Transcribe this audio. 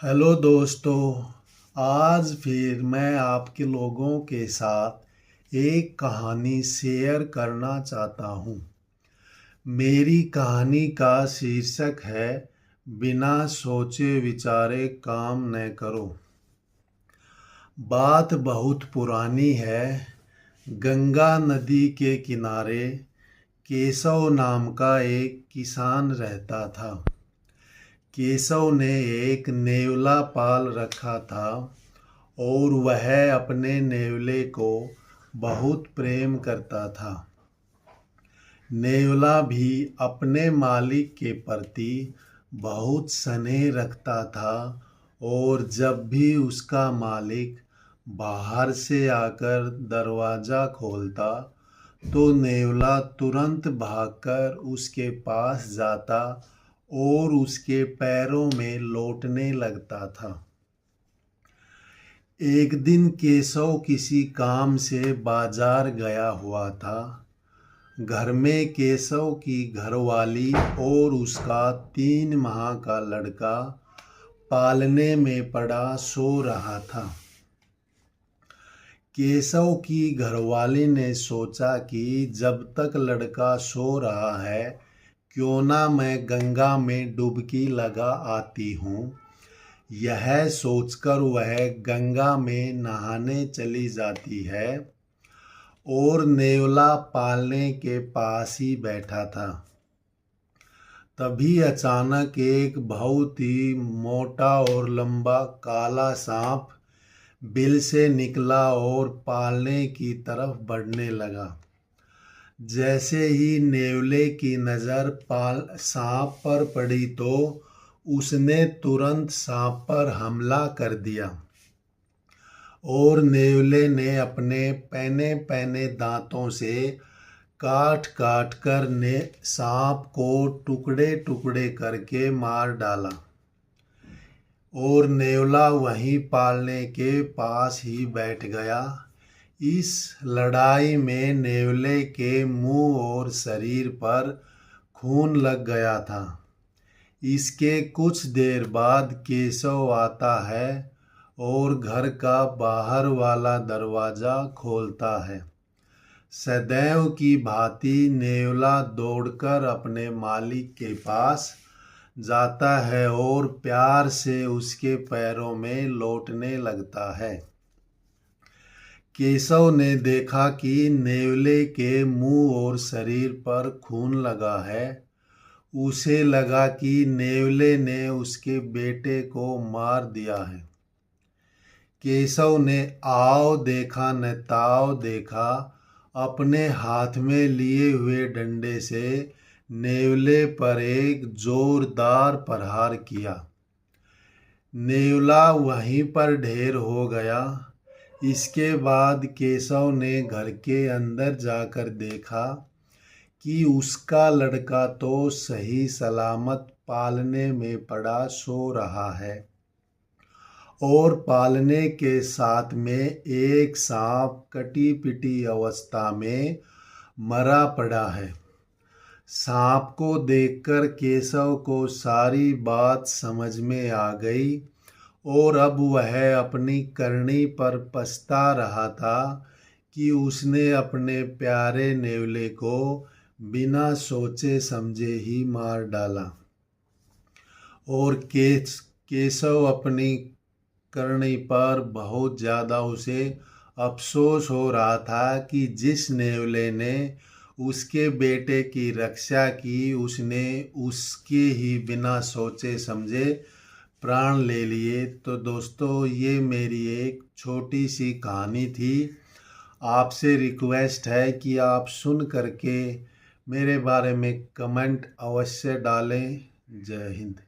Hello दोस्तों। आज फिर मैं आपके लोगों के साथ एक कहानी शेयर करना चाहता हूँ। मेरी कहानी का शीर्षक है बिना सोचे विचारे काम न करो। बात बहुत पुरानी है। गंगा नदी के किनारे केशव नाम का एक किसान रहता था। केशव ने एक नेवला पाल रखा था और वह अपने नेवले को बहुत प्रेम करता था। नेवला भी अपने मालिक के प्रति बहुत स्नेह रखता था और जब भी उसका मालिक बाहर से आकर दरवाज़ा खोलता तो नेवला तुरंत भागकर उसके पास जाता और उसके पैरों में लौटने लगता था। एक दिन केशव किसी काम से बाजार गया हुआ था। घर में केशव की घरवाली और उसका 3 माह का लड़का पालने में पड़ा सो रहा था। केशव की घरवाली ने सोचा कि जब तक लड़का सो रहा है क्यों ना मैं गंगा में डुबकी लगा आती हूँ। यह सोचकर वह गंगा में नहाने चली जाती है और नेवला पालने के पास ही बैठा था। तभी अचानक एक बहुत ही मोटा और लंबा काला सांप बिल से निकला और पालने की तरफ बढ़ने लगा। जैसे ही नेवले की नज़र सांप पर पड़ी तो उसने तुरंत सांप पर हमला कर दिया और नेवले ने अपने पैने पैने दांतों से काट काट कर सांप को टुकड़े टुकड़े करके मार डाला और नेवला वहीं पालने के पास ही बैठ गया। इस लड़ाई में नेवले के मुंह और शरीर पर खून लग गया था। इसके कुछ देर बाद केशव आता है और घर का बाहर वाला दरवाज़ा खोलता है। सदैव की भांति नेवला दौड़कर अपने मालिक के पास जाता है और प्यार से उसके पैरों में लौटने लगता है। केशव ने देखा कि नेवले के मुंह और शरीर पर खून लगा है। उसे लगा कि नेवले ने उसके बेटे को मार दिया है। केशव ने आओ देखा न ताव देखा, अपने हाथ में लिए हुए डंडे से नेवले पर एक जोरदार प्रहार किया। नेवला वहीं पर ढेर हो गया। इसके बाद केशव ने घर के अंदर जाकर देखा कि उसका लड़का तो सही सलामत पालने में पड़ा सो रहा है और पालने के साथ में एक सांप कटी पिटी अवस्था में मरा पड़ा है। सांप को देखकर केशव को सारी बात समझ में आ गई और अब वह अपनी करनी पर पछता रहा था कि उसने अपने प्यारे नेवले को बिना सोचे समझे ही मार डाला। और केशव अपनी करनी पर बहुत ज़्यादा उसे अफसोस हो रहा था कि जिस नेवले ने उसके बेटे की रक्षा की उसने उसके ही बिना सोचे समझे प्राण ले लिए। तो दोस्तों, ये मेरी एक छोटी सी कहानी थी। आपसे रिक्वेस्ट है कि आप सुन करके मेरे बारे में कमेंट अवश्य डालें। जय हिंद।